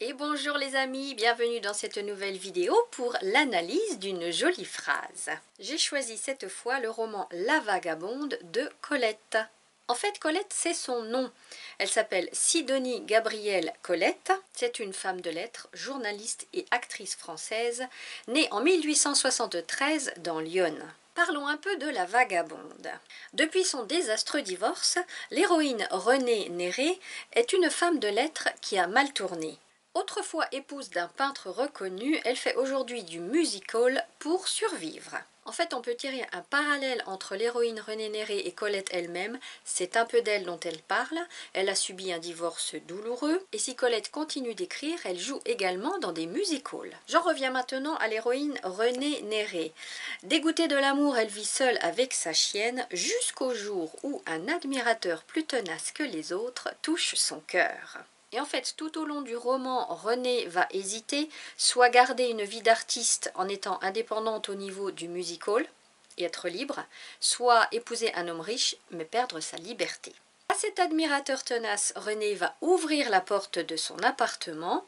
Et bonjour les amis, bienvenue dans cette nouvelle vidéo pour l'analyse d'une jolie phrase. J'ai choisi cette fois le roman La Vagabonde de Colette. En fait, Colette, c'est son nom. Elle s'appelle Sidonie Gabrielle Colette. C'est une femme de lettres, journaliste et actrice française, née en 1873 dans l'Yonne. Parlons un peu de La Vagabonde. Depuis son désastreux divorce, l'héroïne Renée Néré est une femme de lettres qui a mal tourné. Autrefois épouse d'un peintre reconnu, elle fait aujourd'hui du music-hall pour survivre. En fait, on peut tirer un parallèle entre l'héroïne Renée Néré et Colette elle-même. C'est un peu d'elle dont elle parle. Elle a subi un divorce douloureux. Et si Colette continue d'écrire, elle joue également dans des music-halls. J'en reviens maintenant à l'héroïne Renée Néré. Dégoûtée de l'amour, elle vit seule avec sa chienne jusqu'au jour où un admirateur plus tenace que les autres touche son cœur. Et en fait, tout au long du roman, Renée va hésiter, soit garder une vie d'artiste en étant indépendante au niveau du music-hall et être libre, soit épouser un homme riche mais perdre sa liberté. À cet admirateur tenace, Renée va ouvrir la porte de son appartement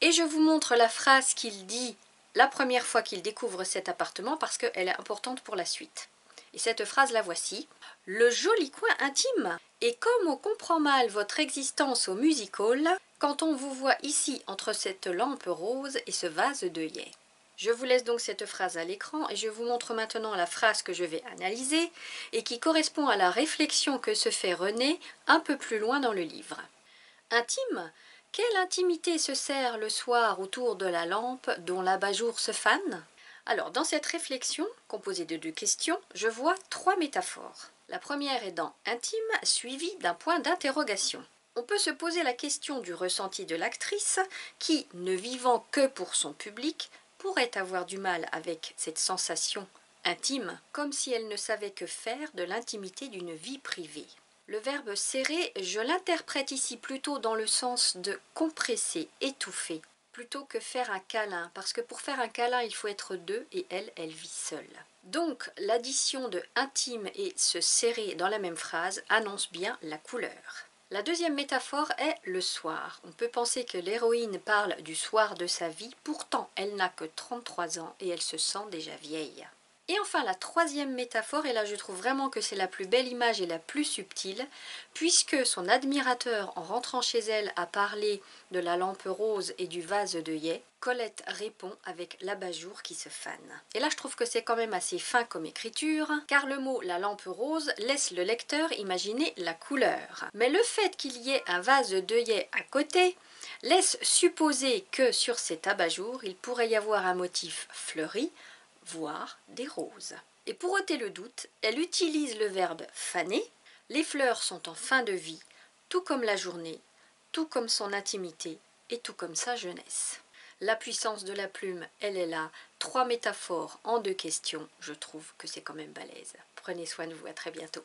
et je vous montre la phrase qu'il dit la première fois qu'il découvre cet appartement parce qu'elle est importante pour la suite. Et cette phrase la voici. « Le joli coin intime. Et comme on comprend mal votre existence au music-hall, quand on vous voit ici entre cette lampe rose et ce vase d'œillets. » Je vous laisse donc cette phrase à l'écran et je vous montre maintenant la phrase que je vais analyser et qui correspond à la réflexion que se fait Renée un peu plus loin dans le livre. Intime? Quelle intimité se sert le soir autour de la lampe dont l'abat-jour se fane? Alors, dans cette réflexion, composée de deux questions, je vois trois métaphores. La première est dans « intime » suivie d'un point d'interrogation. On peut se poser la question du ressenti de l'actrice qui, ne vivant que pour son public, pourrait avoir du mal avec cette sensation intime, comme si elle ne savait que faire de l'intimité d'une vie privée. Le verbe « serrer », je l'interprète ici plutôt dans le sens de compresser, étouffer, plutôt que faire un câlin, parce que pour faire un câlin, il faut être deux et elle vit seule. Donc, l'addition de intime et se serrer dans la même phrase annonce bien la couleur. La deuxième métaphore est le soir. On peut penser que l'héroïne parle du soir de sa vie, pourtant elle n'a que 33 ans et elle se sent déjà vieille. Et enfin la troisième métaphore, et là je trouve vraiment que c'est la plus belle image et la plus subtile, puisque son admirateur en rentrant chez elle a parlé de la lampe rose et du vase d'œillets, Colette répond avec l'abat-jour qui se fane. Et là je trouve que c'est quand même assez fin comme écriture, car le mot la lampe rose laisse le lecteur imaginer la couleur. Mais le fait qu'il y ait un vase d'œillets à côté laisse supposer que sur cet abat-jour il pourrait y avoir un motif fleuri, voire des roses. Et pour ôter le doute, elle utilise le verbe faner. Les fleurs sont en fin de vie, tout comme la journée, tout comme son intimité et tout comme sa jeunesse. La puissance de la plume, elle est là. Trois métaphores en deux questions, je trouve que c'est quand même balèze. Prenez soin de vous, à très bientôt.